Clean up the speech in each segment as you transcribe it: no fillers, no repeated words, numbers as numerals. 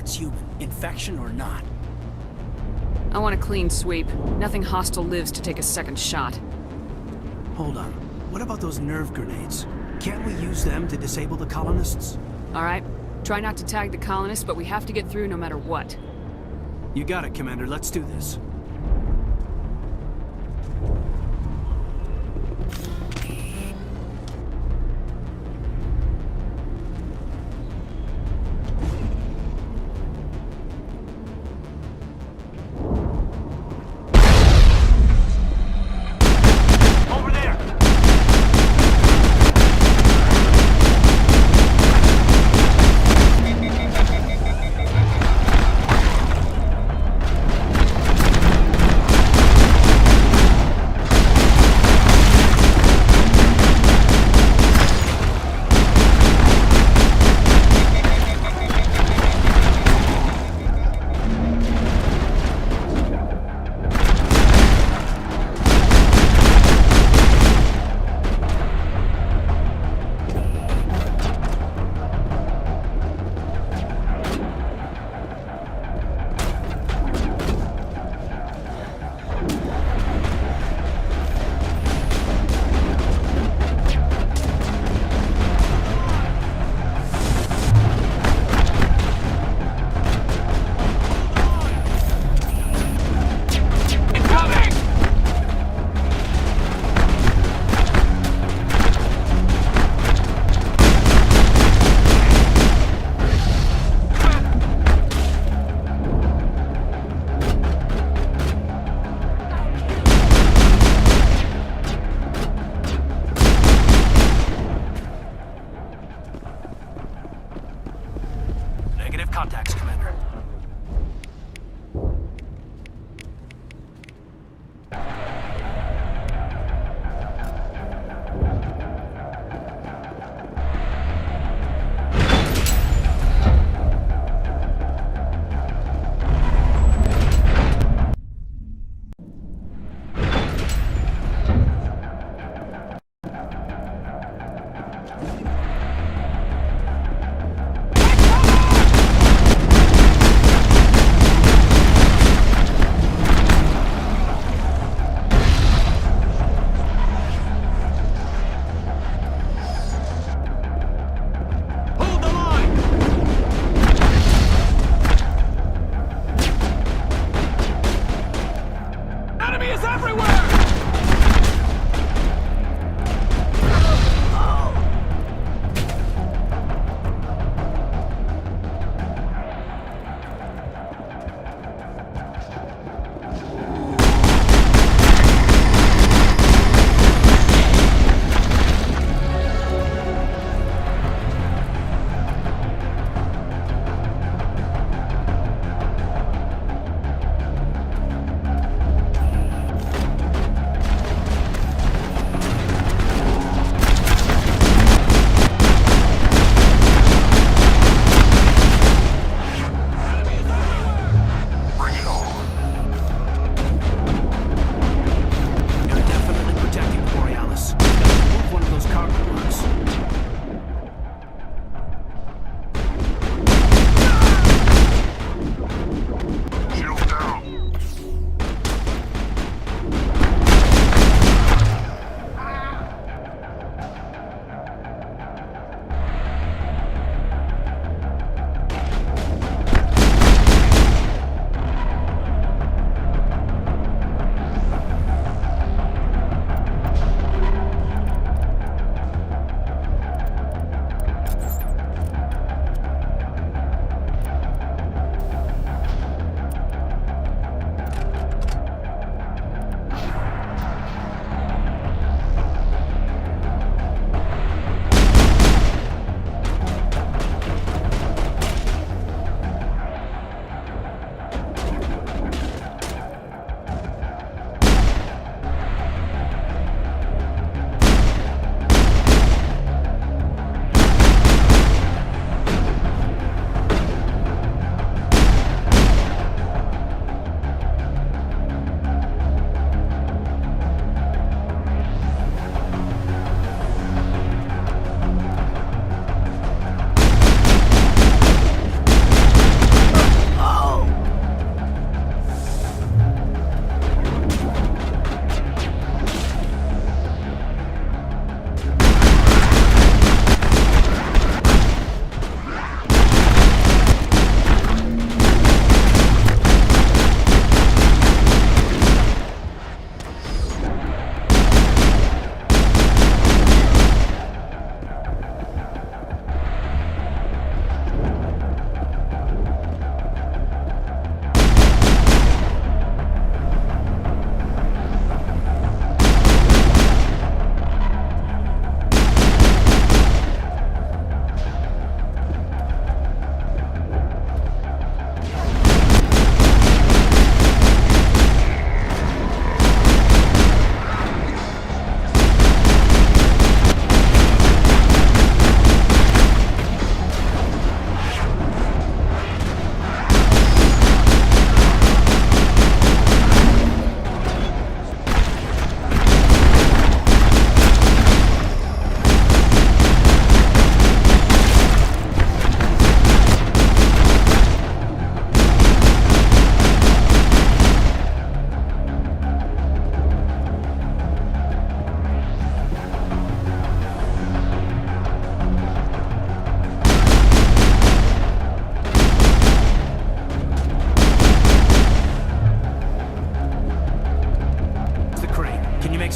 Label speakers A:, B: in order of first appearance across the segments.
A: it's human, infection or not.
B: I want a clean sweep. Nothing hostile lives to take a second shot.
A: Hold on. What about those nerve grenades? Can't we use them to disable the colonists?
B: Alright. Try not to tag the colonists, but we have to get through no matter what.
A: You got it, Commander. Let's do this.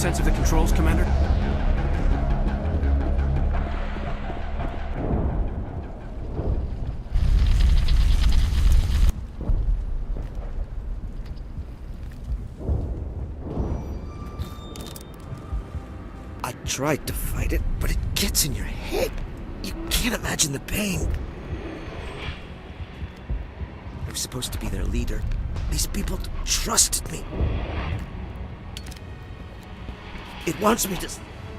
A: sense of the controls, Commander?
C: I tried to fight it, but it gets in your head. You can't imagine the pain. I was supposed to be their leader. These people trusted me. It wants me to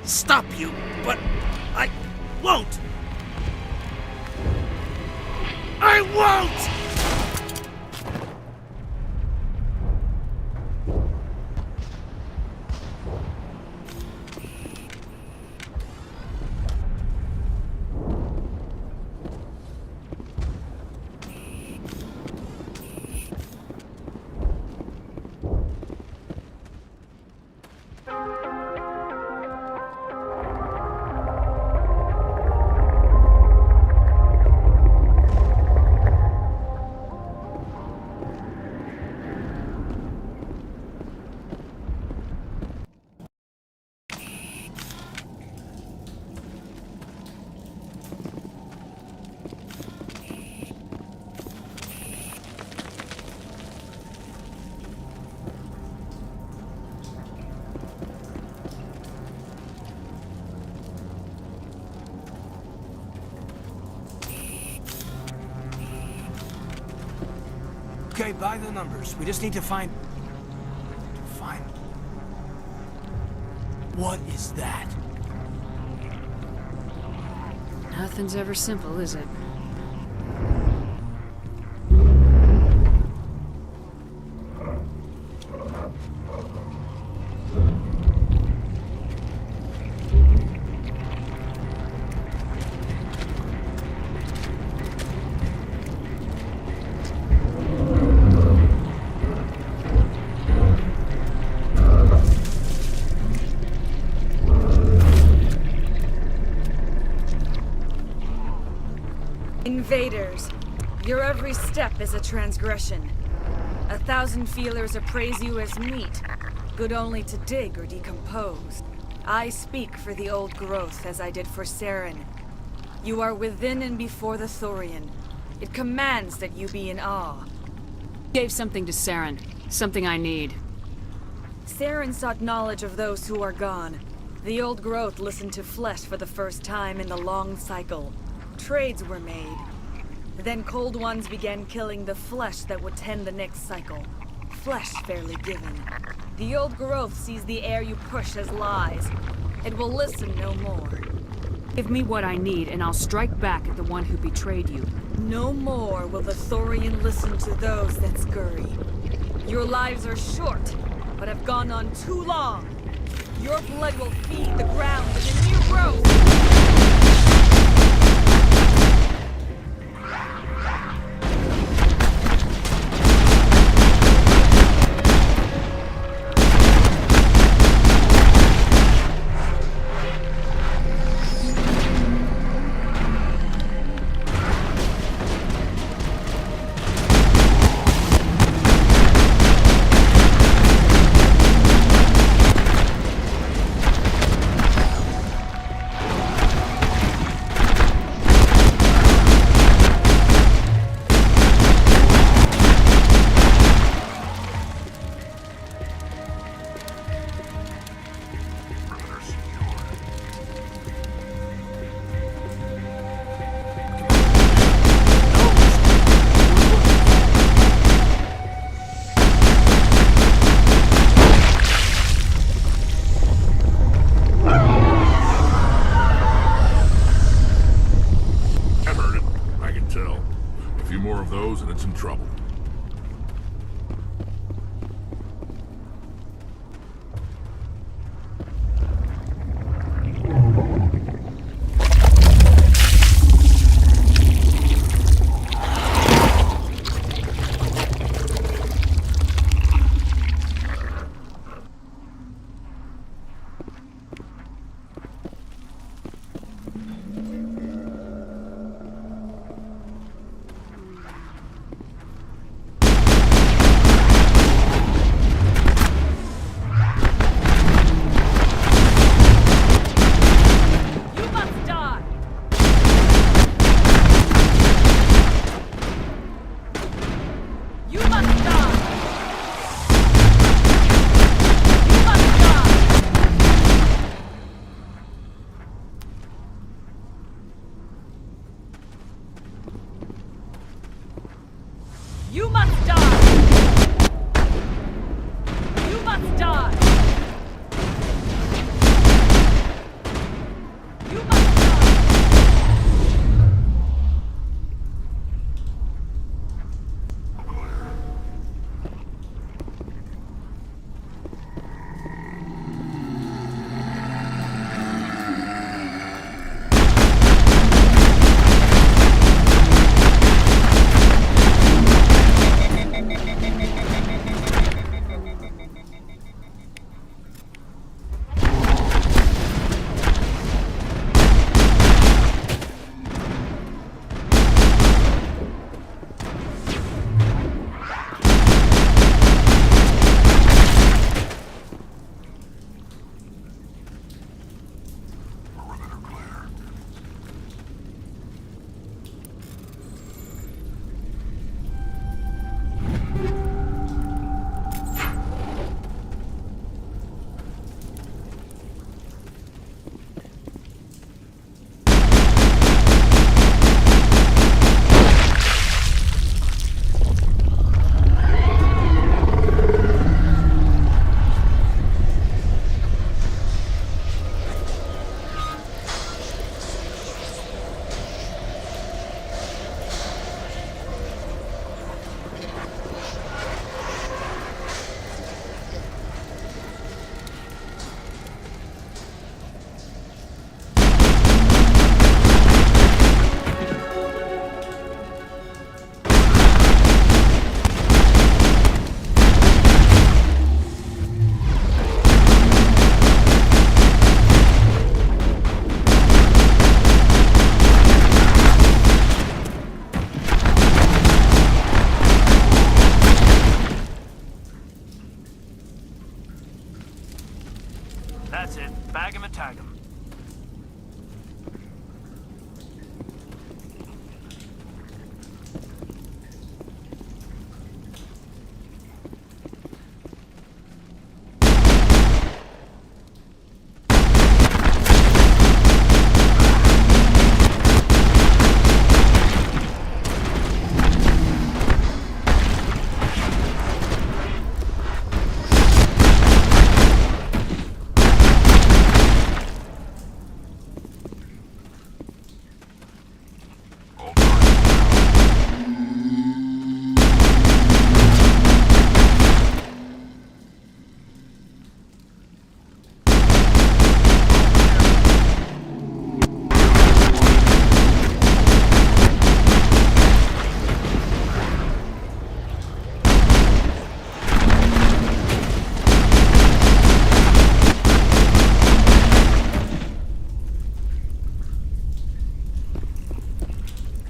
C: stop you, but I won't. I won't!
A: Okay, by the numbers. We just need to find... What is that?
B: Nothing's ever simple, is it?
D: Invaders, your every step is a transgression. 1,000 feelers appraise you as meat, good only to dig or decompose. I speak for the old growth as I did for Saren. You are within and before the Thorian. It commands that you be in awe.
B: Gave something to Saren. Something I need.
D: Saren sought knowledge of those who are gone. The old growth listened to flesh for the first time in the long cycle. Trades were made. Then Cold Ones began killing the flesh that would tend the next cycle. Flesh fairly given. The old growth sees the air you push as lies. It will listen no more.
B: Give me what I need, and I'll strike back at the one who betrayed you.
D: No more will the Thorian listen to those that scurry. Your lives are short, but have gone on too long. Your blood will feed the ground in a new growth.
A: tag them.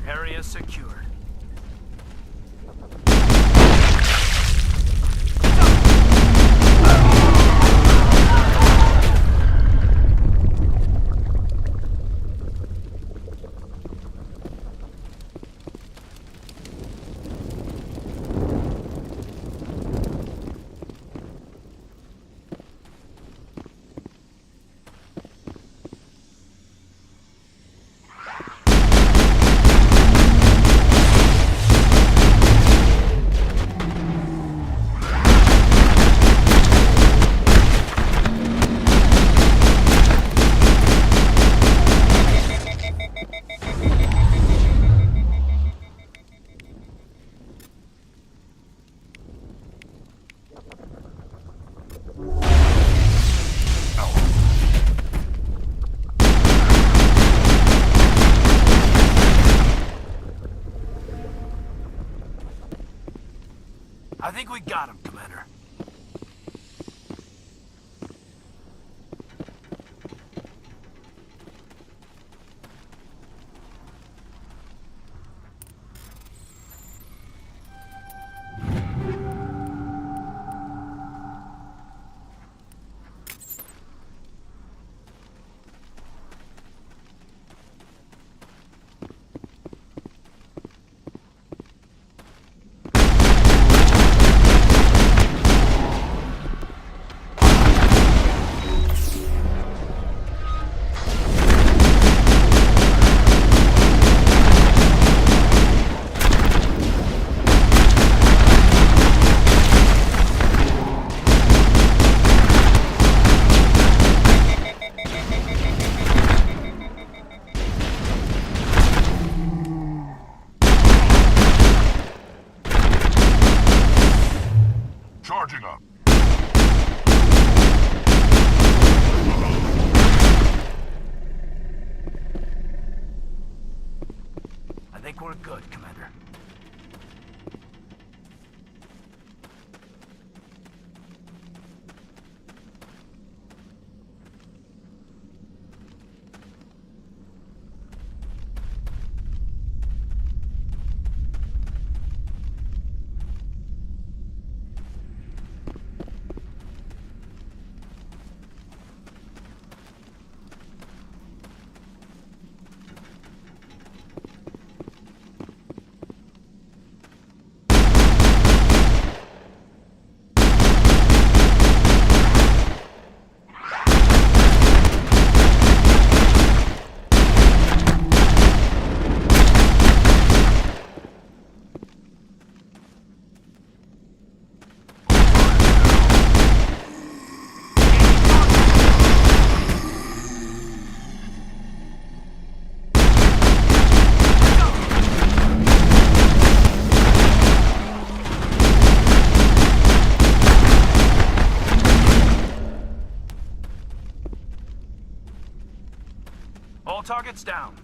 A: Area secured. I think we got him, Commander.
E: Charging up.
A: I think we're good, Commander. All targets down.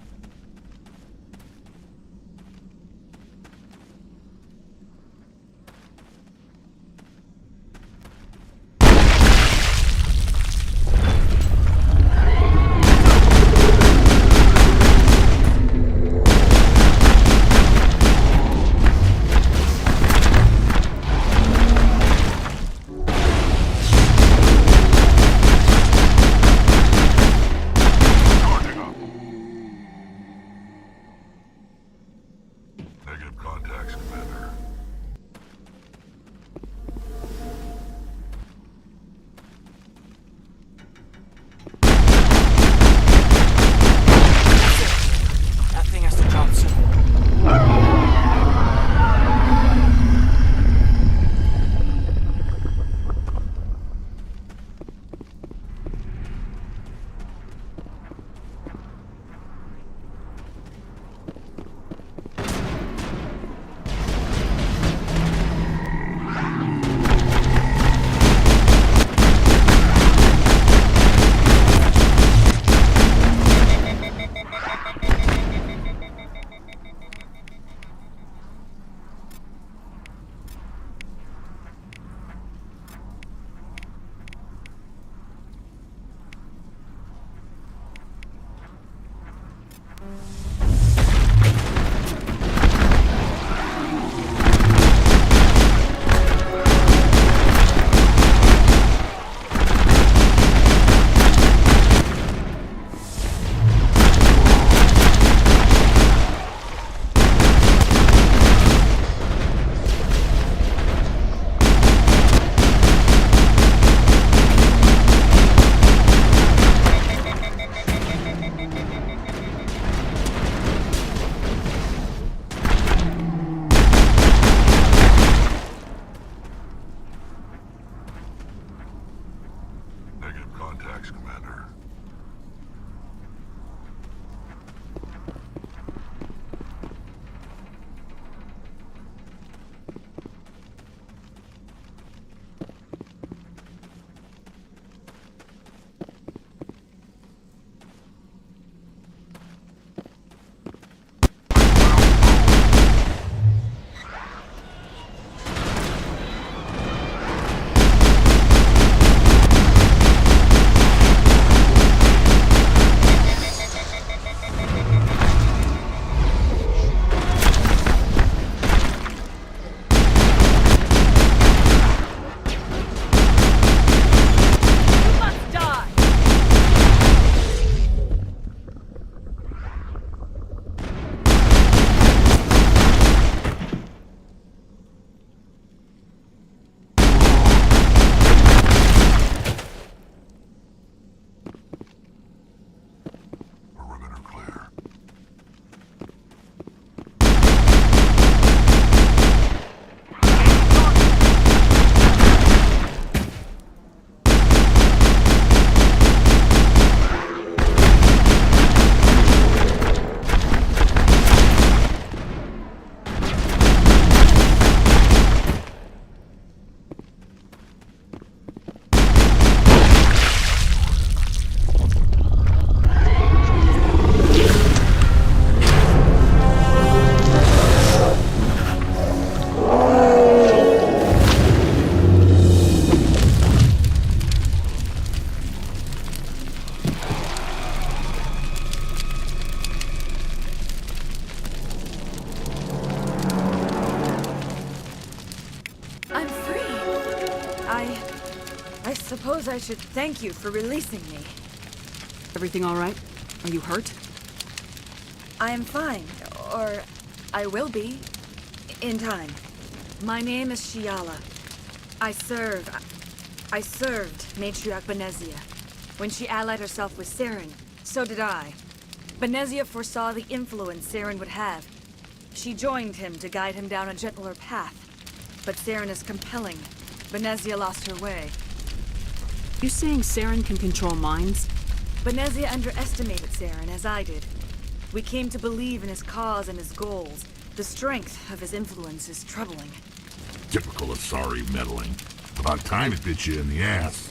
D: I suppose I should thank you for releasing me.
B: Everything all right? Are you hurt?
D: I am fine, or I will be, in time. My name is Shiala. I served Matriarch Benezia. When she allied herself with Saren, so did I. Benezia foresaw the influence Saren would have. She joined him to guide him down a gentler path. But Saren is compelling. Benezia lost her way.
B: You saying Saren can control minds?
D: Benezia underestimated Saren, as I did. We came to believe in his cause and his goals. The strength of his influence is troubling.
E: Typical Asari meddling. About time it bit you in the ass.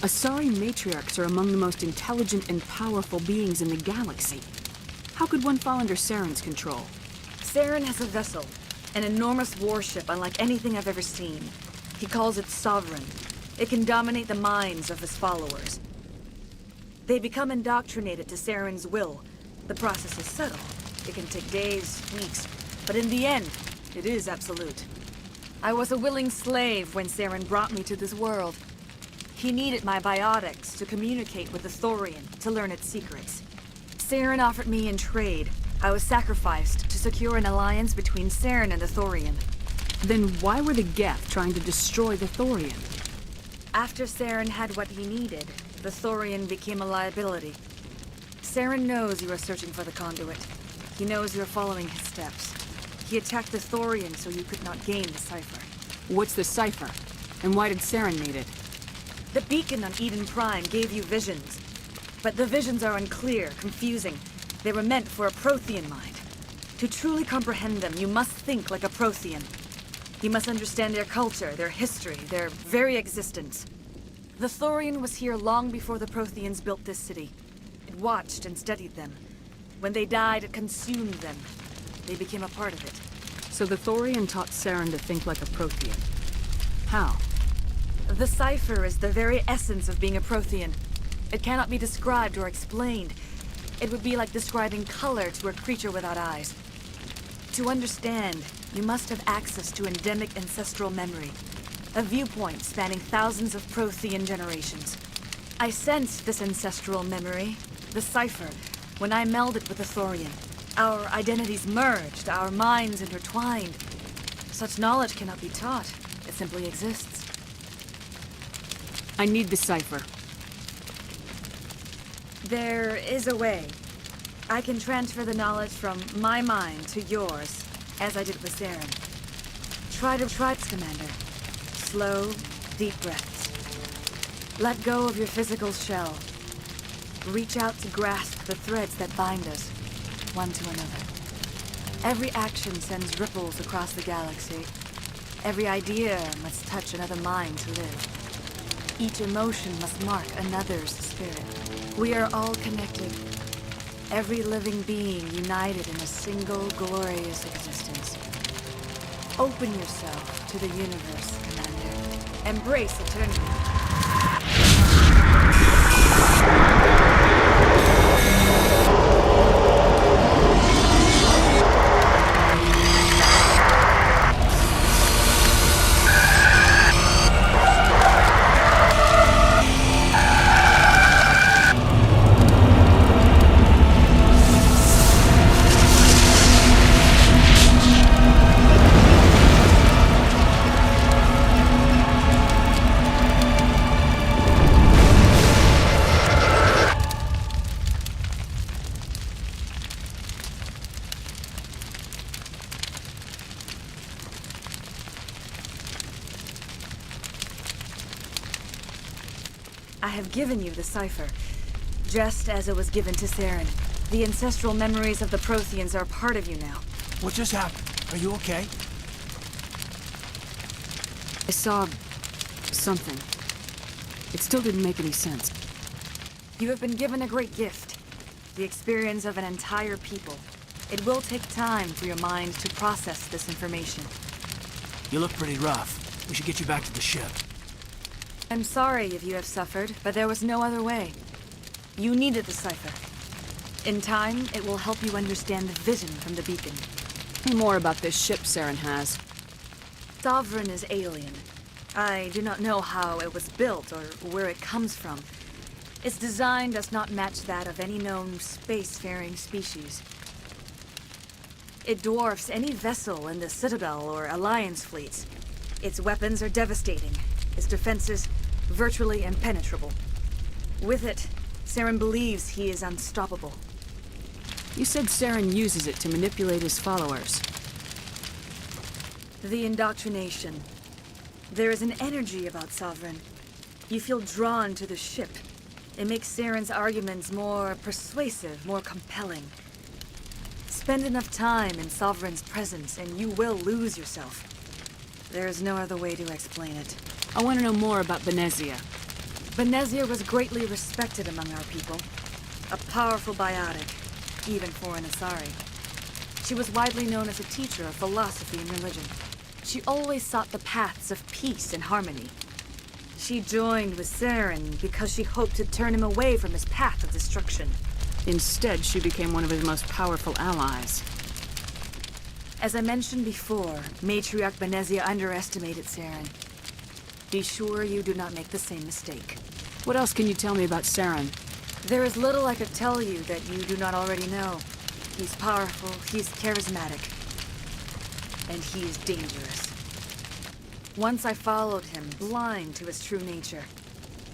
B: Asari matriarchs are among the most intelligent and powerful beings in the galaxy. How could one fall under Saren's control?
D: Saren has a vessel, an enormous warship unlike anything I've ever seen. He calls it Sovereign. It can dominate the minds of his followers. They become indoctrinated to Saren's will. The process is subtle. It can take days, weeks, but in the end, it is absolute. I was a willing slave when Saren brought me to this world. He needed my biotics to communicate with the Thorian, to learn its secrets. Saren offered me in trade. I was sacrificed to secure an alliance between Saren and the Thorian.
B: Then why were the Geth trying to destroy the Thorian?
D: After Saren had what he needed, the Thorian became a liability. Saren knows you are searching for the conduit. He knows you are following his steps. He attacked the Thorian so you could not gain the cipher.
B: What's the cipher? And why did Saren need it?
D: The beacon on Eden Prime gave you visions. But the visions are unclear, confusing. They were meant for a Prothean mind. To truly comprehend them, you must think like a Prothean. You must understand their culture, their history, their very existence. The Thorian was here long before the Protheans built this city. It watched and studied them. When they died, it consumed them. They became a part of it.
B: So the Thorian taught Saren to think like a Prothean. How?
D: The cipher is the very essence of being a Prothean. It cannot be described or explained. It would be like describing color to a creature without eyes. To understand, you must have access to endemic ancestral memory, a viewpoint spanning thousands of Prothean generations. I sensed this ancestral memory, the cipher, when I melded with the Thorian. Our identities merged, our minds intertwined. Such knowledge cannot be taught. It simply exists.
B: I need the cipher.
D: There is a way. I can transfer the knowledge from my mind to yours, as I did with Saren. Try, Commander. Slow, deep breaths. Let go of your physical shell. Reach out to grasp the threads that bind us, one to another. Every action sends ripples across the galaxy. Every idea must touch another mind to live. Each emotion must mark another's spirit. We are all connected. Every living being united in a single glorious existence. Open yourself to the universe, Commander. Embrace eternity. I have given you the cipher, just as it was given to Saren. The ancestral memories of the Protheans are part of you now.
A: What just happened? Are you okay?
B: I saw something. It still didn't make any sense.
D: You have been given a great gift, the experience of an entire people. It will take time for your mind to process this information.
A: You look pretty rough. We should get you back to the ship.
D: I'm sorry if you have suffered, but there was no other way. You needed the cipher. In time, it will help you understand the vision from the beacon.
B: Tell me more about this ship Saren has.
D: Sovereign is alien. I do not know how it was built or where it comes from. Its design does not match that of any known spacefaring species. It dwarfs any vessel in the Citadel or Alliance fleets. Its weapons are devastating. Its defenses virtually impenetrable. With it, Saren believes he is unstoppable.
B: You said Saren uses it to manipulate his followers.
D: The indoctrination. There is an energy about Sovereign. You feel drawn to the ship. It makes Saren's arguments more persuasive, more compelling. Spend enough time in Sovereign's presence and you will lose yourself. There is no other way to explain it.
B: I want to know more about Benezia.
D: Benezia was greatly respected among our people. A powerful biotic, even for an Asari. She was widely known as a teacher of philosophy and religion. She always sought the paths of peace and harmony. She joined with Saren because she hoped to turn him away from his path of destruction.
B: Instead, she became one of his most powerful allies.
D: As I mentioned before, Matriarch Benezia underestimated Saren. Be sure you do not make the same mistake.
B: What else can you tell me about Saren?
D: There is little I could tell you that you do not already know. He's powerful, he's charismatic, and he is dangerous. Once I followed him, blind to his true nature.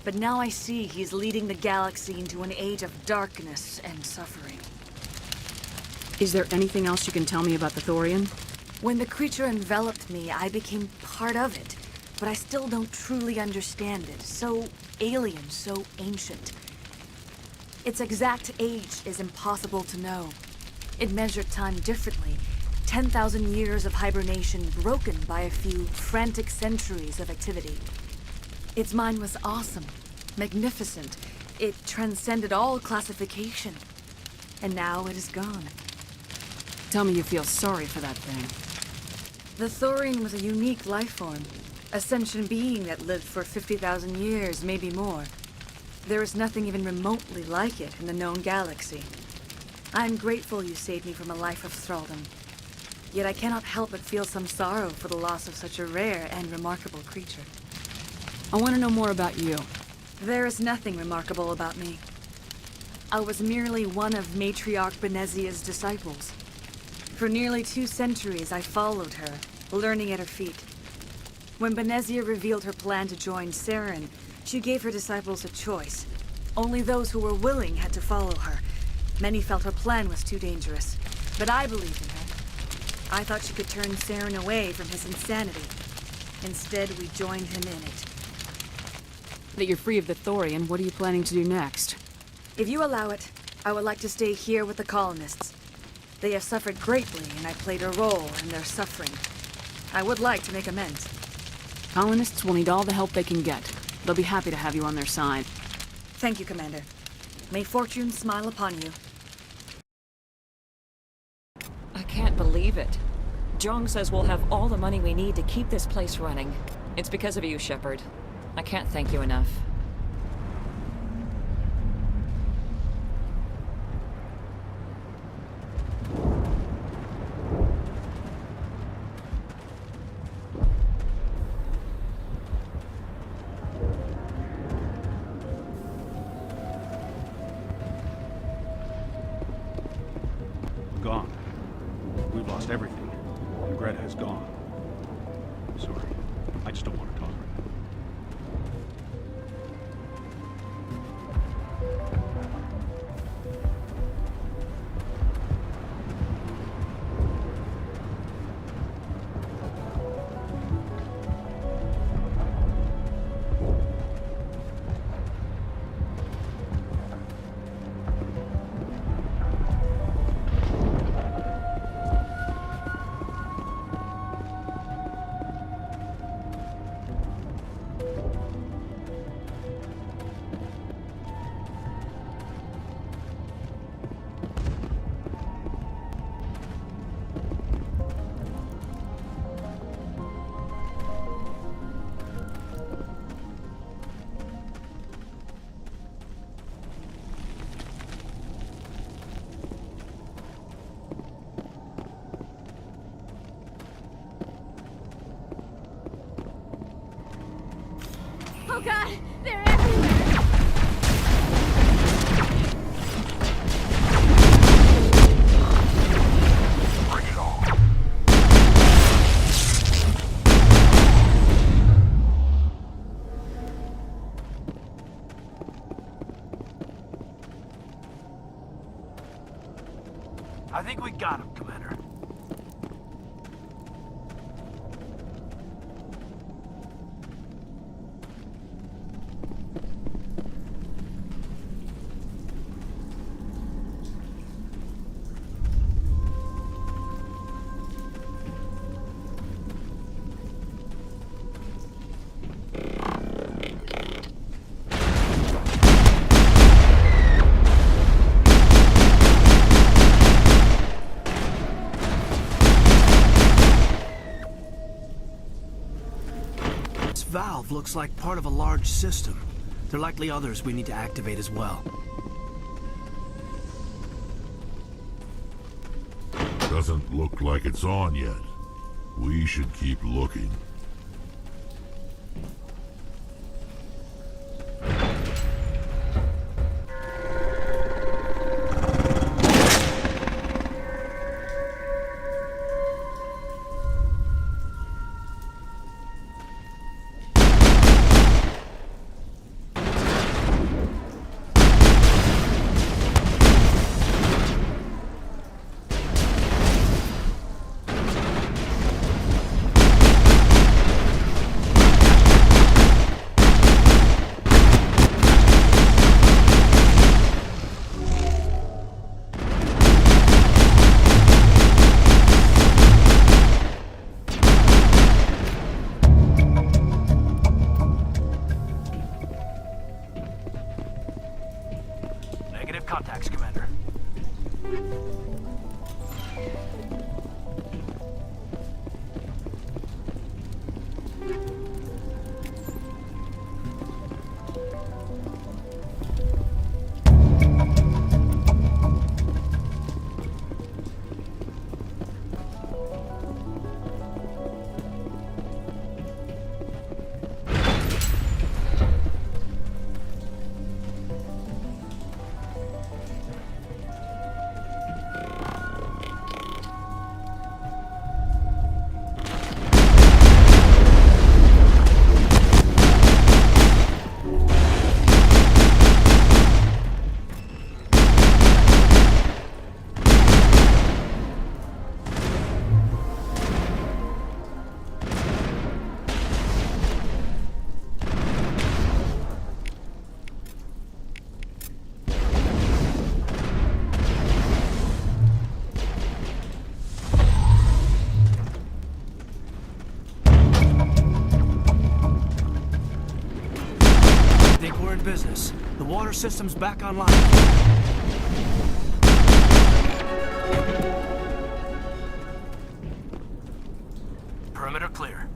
D: But now I see he's leading the galaxy into an age of darkness and suffering.
B: Is there anything else you can tell me about the Thorian?
D: When the creature enveloped me, I became part of it. But I still don't truly understand it. So alien, so ancient. Its exact age is impossible to know. It measured time differently. 10,000 years of hibernation broken by a few frantic centuries of activity. Its mind was awesome, magnificent. It transcended all classification. And now it is gone.
B: Tell me you feel sorry for that thing.
D: The Thorian was a unique life form. A sentient being that lived for 50,000 years, maybe more. There is nothing even remotely like it in the known galaxy. I'm grateful you saved me from a life of thraldom. Yet I cannot help but feel some sorrow for the loss of such a rare and remarkable creature.
B: I want to know more about you.
D: There is nothing remarkable about me. I was merely one of Matriarch Benezia's disciples. For nearly 2 centuries I followed her, learning at her feet. When Benezia revealed her plan to join Saren, she gave her disciples a choice. Only those who were willing had to follow her. Many felt her plan was too dangerous, but I believed in her. I thought she could turn Saren away from his insanity. Instead, we joined him in it.
B: That you're free of the Thorian, what are you planning to do next?
D: If you allow it, I would like to stay here with the colonists. They have suffered greatly, and I played a role in their suffering. I would like to make amends.
B: Colonists will need all the help they can get. They'll be happy to have you on their side.
D: Thank you, Commander. May fortune smile upon you.
F: I can't believe it. Jong says we'll have all the money we need to keep this place running. It's because of you, Shepard. I can't thank you enough.
G: Gone. We've lost everything. Greta is gone. Sorry. I just don't want to talk right now.
H: Oh god, they're everywhere!
E: Bring it on.
A: I think we got him, Commander. This valve looks like part of a large system. There are likely others we need to activate as well.
E: Doesn't look like it's on yet. We should keep looking. Negative contacts, Commander. I think we're in business. The water system's back online. Perimeter clear.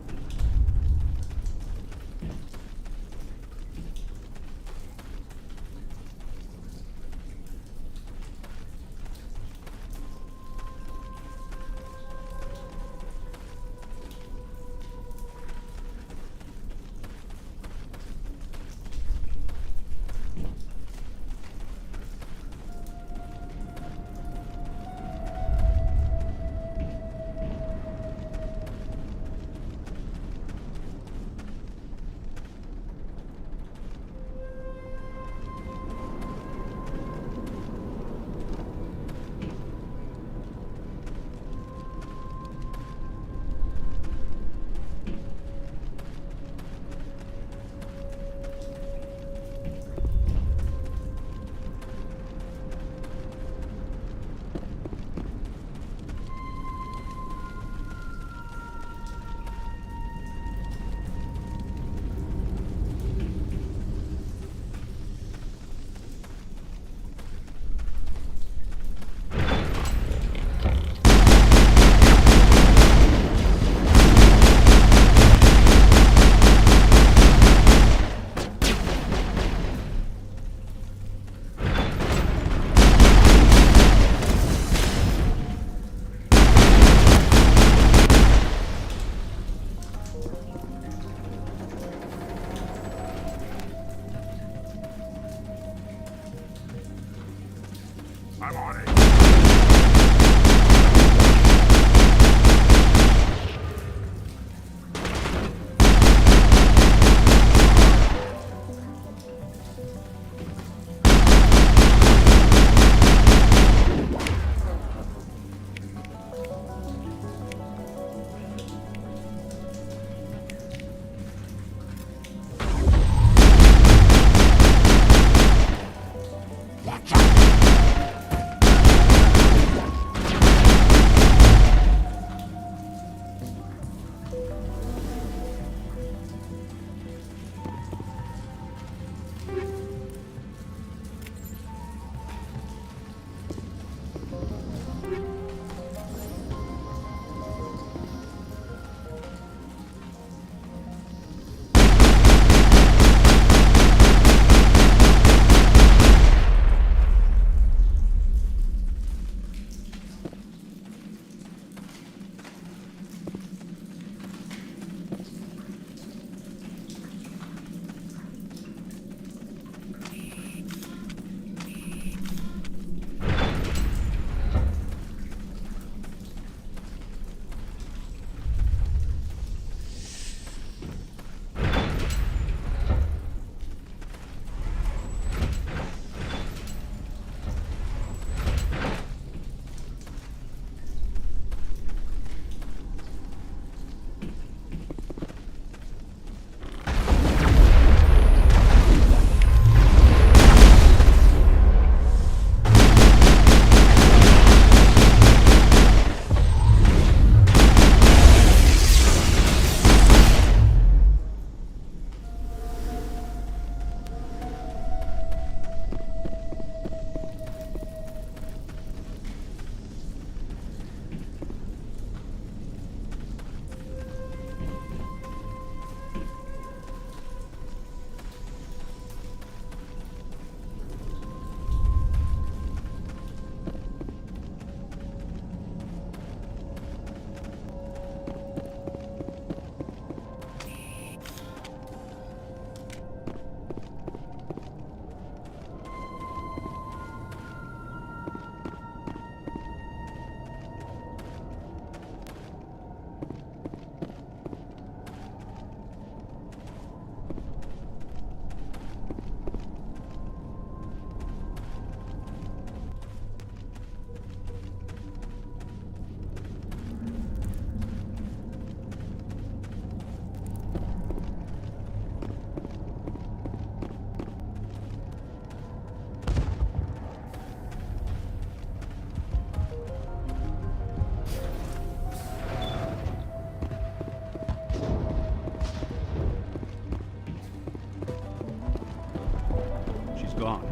G: gone.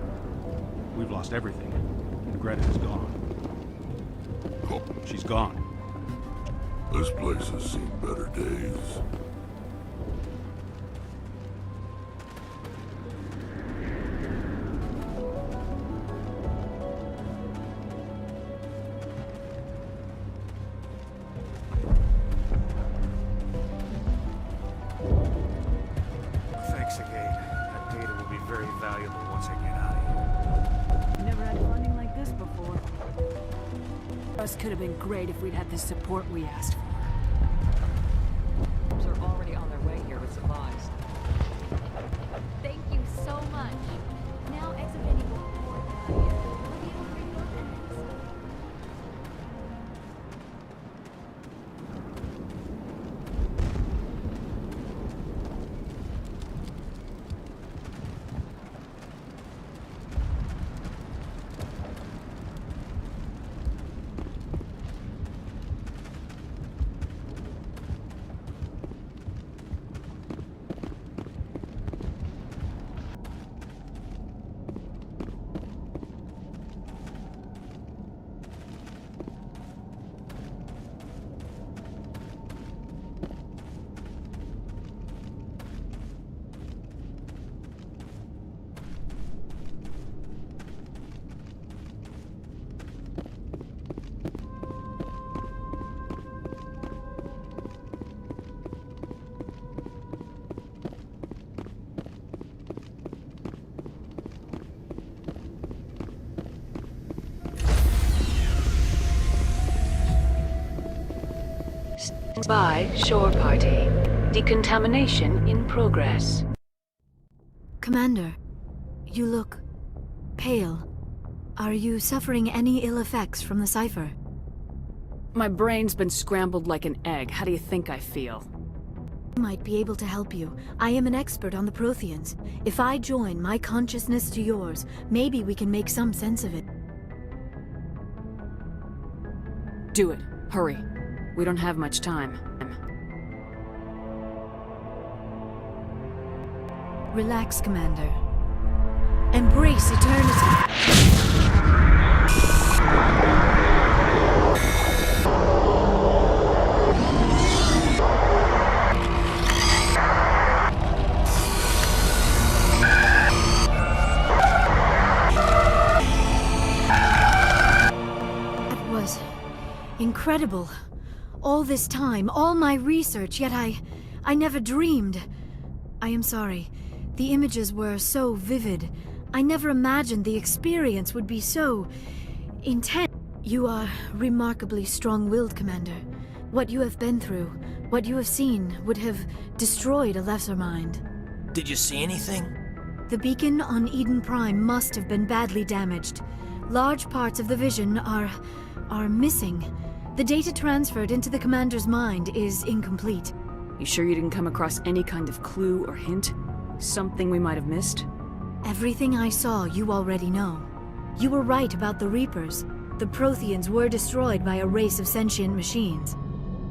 G: We've lost everything, and Greta is gone.
E: Oh,
G: She's gone.
E: this place has seen better days.
A: Thanks again. That data will be very valuable once I get out of here.
B: Never had funding like this before. Us could have been great if we'd had the support we asked for.
F: Troops are already on their way here with supplies.
H: Thank you so much. Now exhibiting will report that will be able to rebuild it.
I: By shore party. Decontamination in progress.
J: Commander, you look pale. Are you suffering any ill effects from the cipher?
B: My brain's been scrambled like an egg. How do you think I feel?
J: I might be able to help you. I am an expert on the Protheans. If I join my consciousness to yours, maybe we can make some sense of it.
B: Do it. Hurry. We don't have much time.
J: Relax, Commander. Embrace eternity. That was incredible. All this time, all my research, yet I never dreamed. I am sorry. The images were so vivid. I never imagined the experience would be so intense. You are remarkably strong-willed, Commander. What you have been through, what you have seen, would have destroyed a lesser mind.
C: Did you see anything?
J: The beacon on Eden Prime must have been badly damaged. Large parts of the vision are missing. The data transferred into the Commander's mind is incomplete.
B: You sure you didn't come across any kind of clue or hint? Something we might have missed?
J: Everything I saw you already know. You were right about the Reapers. The Protheans were destroyed by a race of sentient machines.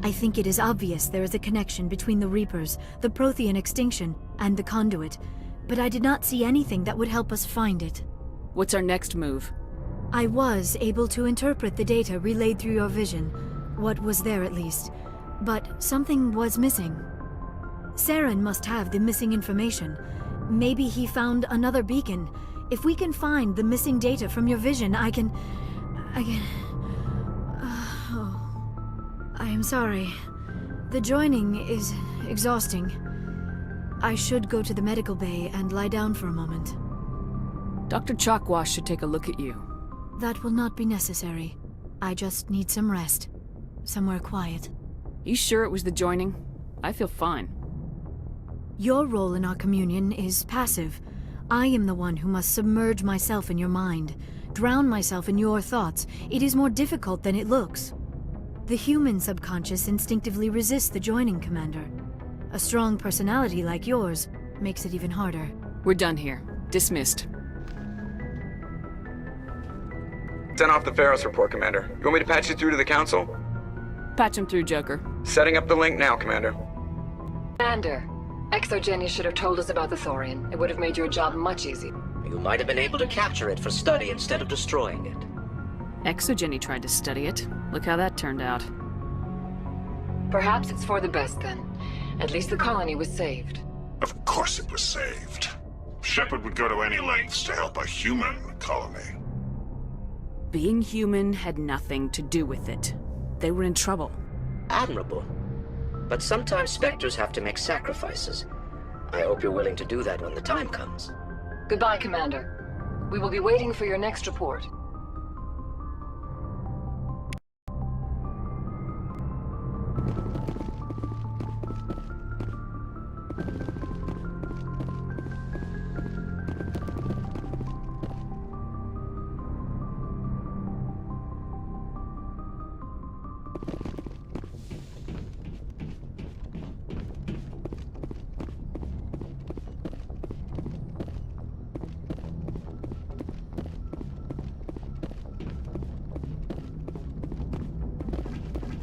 J: I think it is obvious there is a connection between the Reapers, the Prothean extinction, and the Conduit, but I did not see anything that would help us find it.
B: What's our next move?
J: I was able to interpret the data relayed through your vision, what was there at least, but something was missing. Saren must have the missing information. Maybe he found another beacon. If we can find the missing data from your vision, I can... I am sorry. The joining is exhausting. I should go to the medical bay and lie down for a moment.
B: Dr. Chalkwash should take a look at you.
J: That will not be necessary. I just need some rest. Somewhere quiet.
B: You sure it was the joining? I feel fine.
J: Your role in our communion is passive. I am the one who must submerge myself in your mind, drown myself in your thoughts. It is more difficult than it looks. The human subconscious instinctively resists the joining, Commander. A strong personality like yours makes it even harder.
B: We're done here. Dismissed.
K: Send off the Pharos report, Commander. You want me to patch you through to the Council?
B: Patch him through, Joker.
K: Setting up the link now, Commander.
I: Commander, Exogenia should have told us about the Thorian. It would have made your job much easier.
L: You might have been able to capture it for study instead of destroying it.
B: Exogeny tried to study it. Look how that turned out.
I: Perhaps it's for the best then. At least the colony was saved.
E: Of course it was saved. Shepard would go to any lengths to help a human colony.
B: Being human had nothing to do with it. They were in trouble.
L: Admirable. But sometimes Spectres have to make sacrifices. I hope you're willing to do that when the time comes.
I: Goodbye, Commander. We will be waiting for your next report.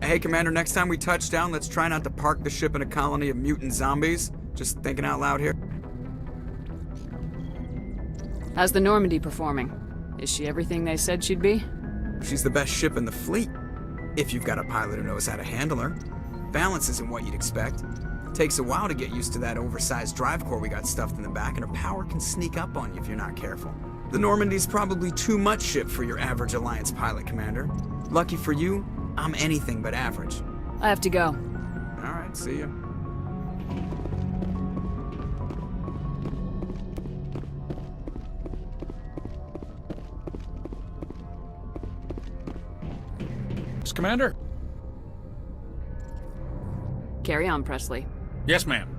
K: Hey, Commander, next time we touch down, let's try not to park the ship in a colony of mutant zombies. Just thinking out loud here.
B: How's the Normandy performing? Is she everything they said she'd be?
K: She's the best ship in the fleet. If you've got a pilot who knows how to handle her. Balance isn't what you'd expect. Takes a while to get used to that oversized drive core we got stuffed in the back, and her power can sneak up on you if you're not careful. The Normandy's probably too much ship for your average Alliance pilot, Commander. Lucky for you, I'm anything but average.
B: I have to go.
K: Alright, see ya.
A: Commander?
B: Carry on, Presley.
A: Yes, ma'am.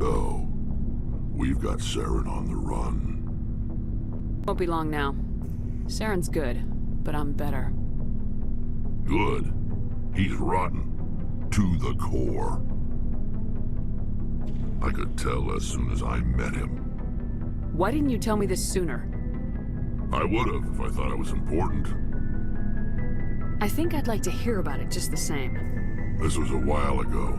E: Oh, we've got Saren on the run.
B: Won't be long now. Saren's good, but I'm better.
E: Good. He's rotten. To the core. I could tell as soon as I met him.
B: Why didn't you tell me this sooner?
E: I would have if I thought it was important.
B: I think I'd like to hear about it just the same.
E: This was a while ago.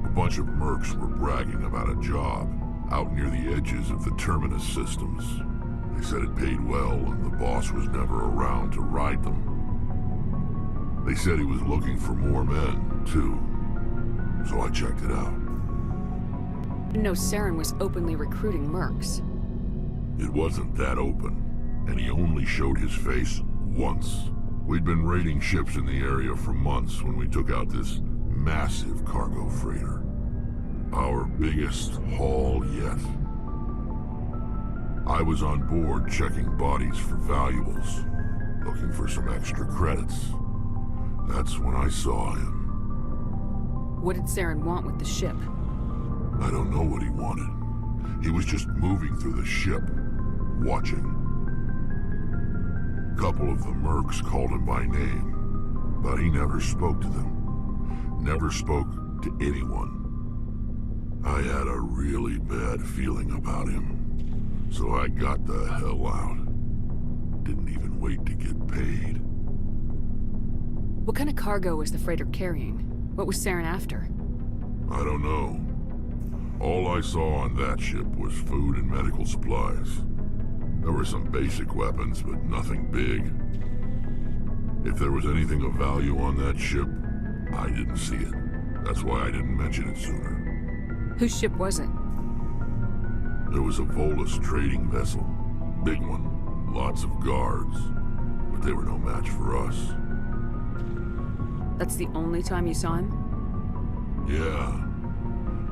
E: A bunch of mercs were bragging about a job out near the edges of the Terminus systems. They said it paid well and the boss was never around to ride them. They said he was looking for more men, too. So I checked it out.
B: I didn't know Saren was openly recruiting mercs.
E: It wasn't that open, and he only showed his face once. We'd been raiding ships in the area for months when we took out this massive cargo freighter. Our biggest haul yet. I was on board checking bodies for valuables, looking for some extra credits. That's when I saw him.
B: What did Saren want with the ship?
E: I don't know what he wanted. He was just moving through the ship, watching. A couple of the mercs called him by name, but he never spoke to them. Never spoke to anyone. I had a really bad feeling about him, so I got the hell out. Didn't even wait to get paid.
B: What kind of cargo was the freighter carrying? What was Saren after?
E: I don't know. All I saw on that ship was food and medical supplies. There were some basic weapons, but nothing big. If there was anything of value on that ship, I didn't see it. That's why I didn't mention it sooner.
B: Whose ship was it?
E: There was a Volus trading vessel. Big one. Lots of guards. But they were no match for us.
B: That's the only time you saw him?
E: Yeah.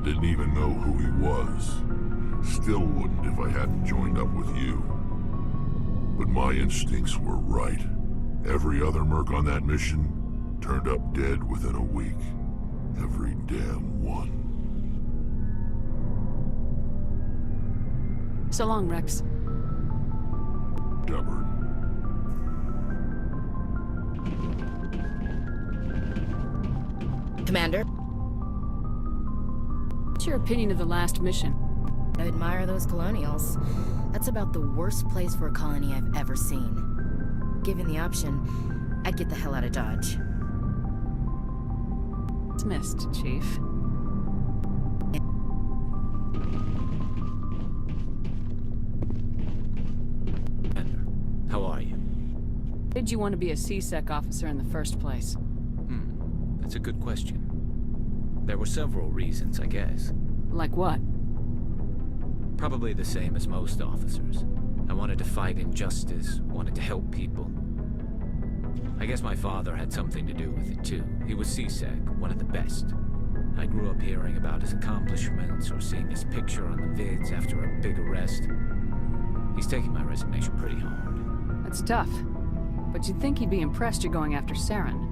E: Didn't even know who he was. Still wouldn't if I hadn't joined up with you. But my instincts were right. Every other merc on that mission turned up dead within a week. Every damn one.
B: So long, Rex.
E: Shepard.
M: Commander?
B: What's your opinion of the last mission?
M: I admire those colonials. That's about the worst place for a colony I've ever seen. Given the option, I'd get the hell out of Dodge.
B: Dismissed, Chief.
N: How are you?
B: Did you want to be a C-Sec officer in the first place?
N: That's a good question. There were several reasons, I guess.
B: Like what?
N: Probably the same as most officers. I wanted to fight injustice, wanted to help people. I guess my father had something to do with it too. He was C-Sec, one of the best. I grew up hearing about his accomplishments or seeing his picture on the vids after a big arrest. He's taking my resignation pretty hard.
B: That's tough. But you'd think he'd be impressed you're going after Saren.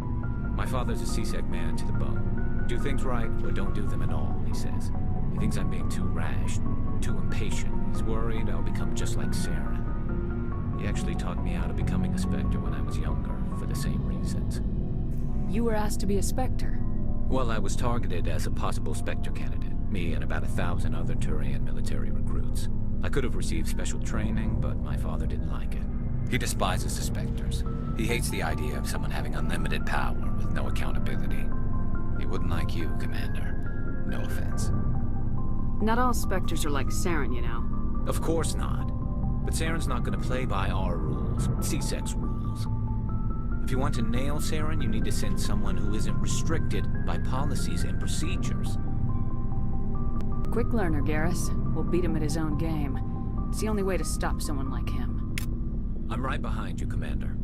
N: My father's a C-Sec man to the bone. Do things right or don't do them at all, he says. He thinks I'm being too rash, too impatient. He's worried I'll become just like Saren. He actually talked me out of becoming a Spectre when I was younger, for the same reasons.
B: You were asked to be a Spectre?
N: Well, I was targeted as a possible Spectre candidate, me and about 1,000 other Turian military recruits. I could have received special training, but my father didn't like it. He despises the Spectres. He hates the idea of someone having unlimited power with no accountability. He wouldn't like you, Commander. No offense.
B: Not all Spectres are like Saren, you know.
N: Of course not. But Saren's not gonna play by our rules, C-Sec's rules. If you want to nail Saren, you need to send someone who isn't restricted by policies and procedures.
B: Quick learner, Garrus. We'll beat him at his own game. It's the only way to stop someone like him.
N: I'm right behind you, Commander.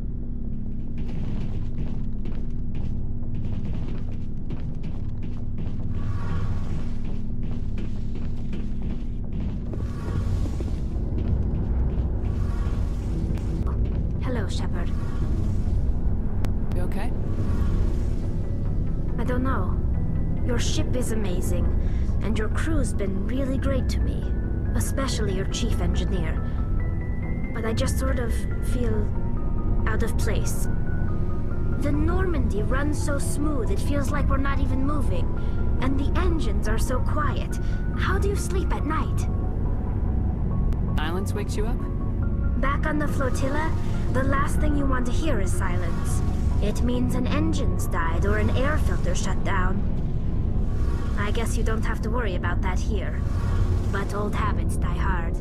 O: Hello, Shepard.
B: You okay?
O: I don't know. Your ship is amazing, and your crew's been really great to me. Especially your chief engineer. But I just sort of feel out of place. The Normandy runs so smooth it feels like we're not even moving. And the engines are so quiet. How do you sleep at night?
B: Silence wakes you up?
O: Back on the flotilla, the last thing you want to hear is silence. It means an engine's died or an air filter shut down. I guess you don't have to worry about that here. But old habits die hard.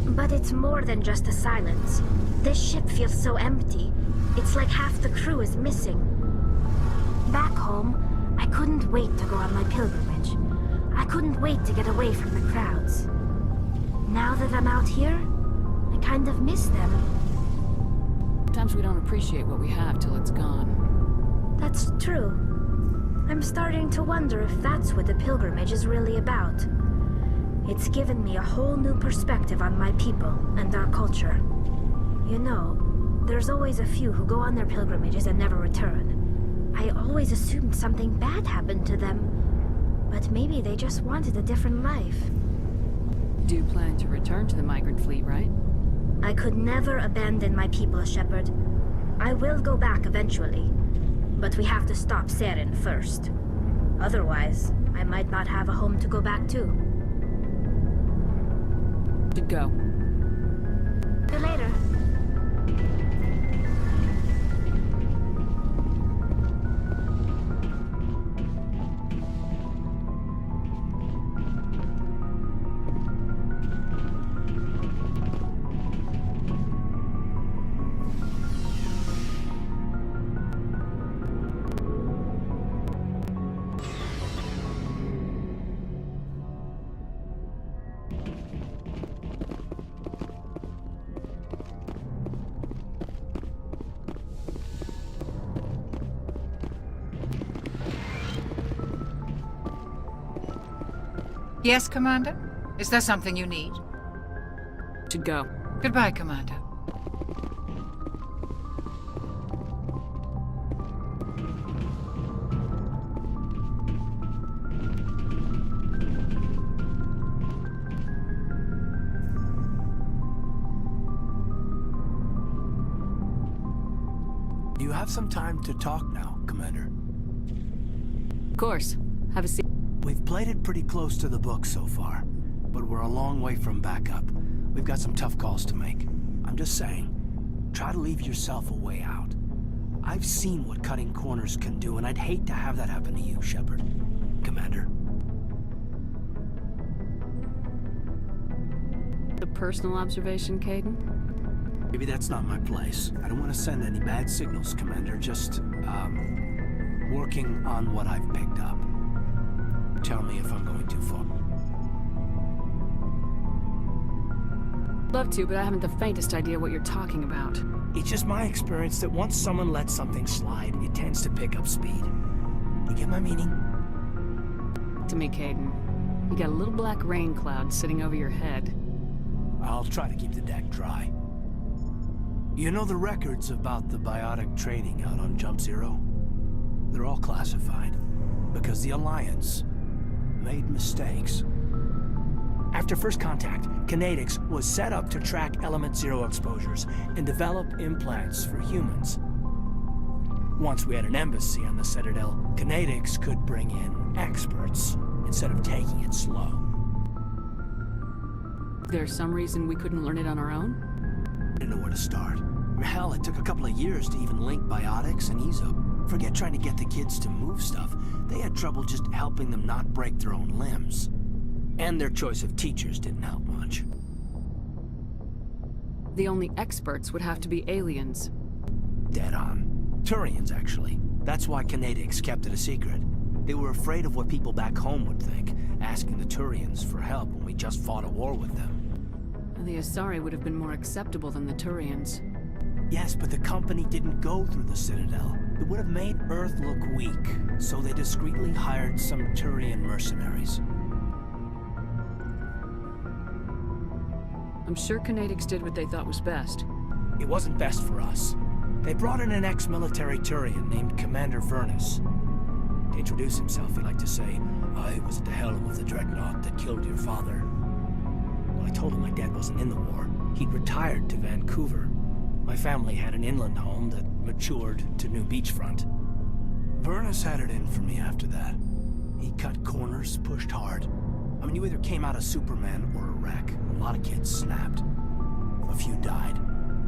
O: But it's more than just the silence. This ship feels so empty. It's like half the crew is missing. Back home, I couldn't wait to go on my pilgrimage. I couldn't wait to get away from the crowds. Now that I'm out here, I kind of miss them.
B: Sometimes we don't appreciate what we have till it's gone.
O: That's true. I'm starting to wonder if that's what the pilgrimage is really about. It's given me a whole new perspective on my people and our culture. You know, there's always a few who go on their pilgrimages and never return. I always assumed something bad happened to them. But maybe they just wanted a different life.
B: Do you plan to return to the migrant fleet, right?
O: I could never abandon my people, Shepard. I will go back eventually. But we have to stop Saren first. Otherwise, I might not have a home to go back to.
B: Should go.
O: See you later.
P: Yes, Commander? Is there something you need?
B: Should go.
P: Goodbye, Commander.
Q: have some time to talk now, Commander?
B: Of course. Have a seat.
Q: We've played it pretty close to the book so far, but we're a long way from backup. We've got some tough calls to make. I'm just saying, try to leave yourself a way out. I've seen what cutting corners can do, and I'd hate to have that happen to you, Shepard. Commander.
B: A personal observation, Kaidan?
Q: Maybe that's not my place. I don't want to send any bad signals, Commander. Just, working on what I've picked up. Tell me if I'm going too far.
B: Love to, but I haven't the faintest idea what you're talking about.
Q: It's just my experience that once someone lets something slide, it tends to pick up speed. You get my meaning?
B: To me, Kaidan, you got a little black rain cloud sitting over your head.
Q: I'll try to keep the deck dry. You know the records about the biotic training out on Jump Zero? They're all classified, because the Alliance made mistakes. After first contact, Kinetics was set up to track Element Zero exposures and develop implants for humans. Once we had an embassy on the Citadel, Kinetics could bring in experts instead of taking it slow.
B: There's some reason we couldn't learn it on our own?
Q: I didn't know where to start. Hell, it took a couple of years to even link biotics and EZO. Forget trying to get the kids to move stuff. They had trouble just helping them not break their own limbs. And their choice of teachers didn't help much.
B: The only experts would have to be aliens.
Q: Dead on. Turians, actually. That's why Kinetics kept it a secret. They were afraid of what people back home would think, asking the Turians for help when we just fought a war with them.
B: And the Asari would have been more acceptable than the Turians.
Q: Yes, but the company didn't go through the Citadel. It would have made Earth look weak, so they discreetly hired some Turian mercenaries.
B: I'm sure Kinetics did what they thought was best.
Q: It wasn't best for us. They brought in an ex-military Turian named Commander Vernus. To introduce himself, he liked to say, "I was at the helm of the dreadnought that killed your father." Well, I told him my dad wasn't in the war. He'd retired to Vancouver. My family had an inland home that matured to new beachfront. Vernus had it in for me after that. He cut corners, pushed hard. I mean, you either came out a Superman or a wreck. A lot of kids snapped. A few died.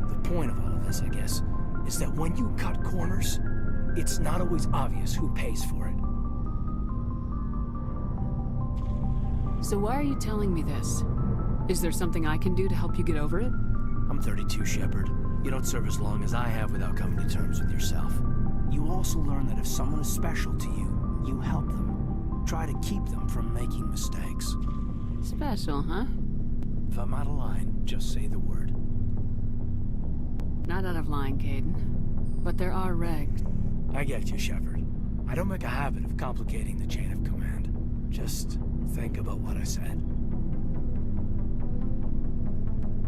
Q: The point of all of this, I guess, is that when you cut corners, it's not always obvious who pays for it.
B: So why are you telling me this? Is there something I can do to help you get over it?
Q: I'm 32, Shepard. You don't serve as long as I have without coming to terms with yourself. You also learn that if someone is special to you, you help them. Try to keep them from making mistakes.
B: Special, huh?
Q: If I'm out of line, just say the word.
B: Not out of line, Kaidan. But there are regs.
Q: I get you, Shepard. I don't make a habit of complicating the chain of command. Just think about what I said.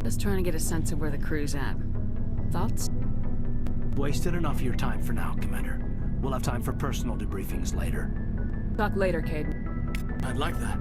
B: Just trying to get a sense of where the crew's at. Thoughts?
Q: Wasted enough of your time for now, Commander. We'll have time for personal debriefings later.
B: Talk later, Kaidan.
Q: I'd like that.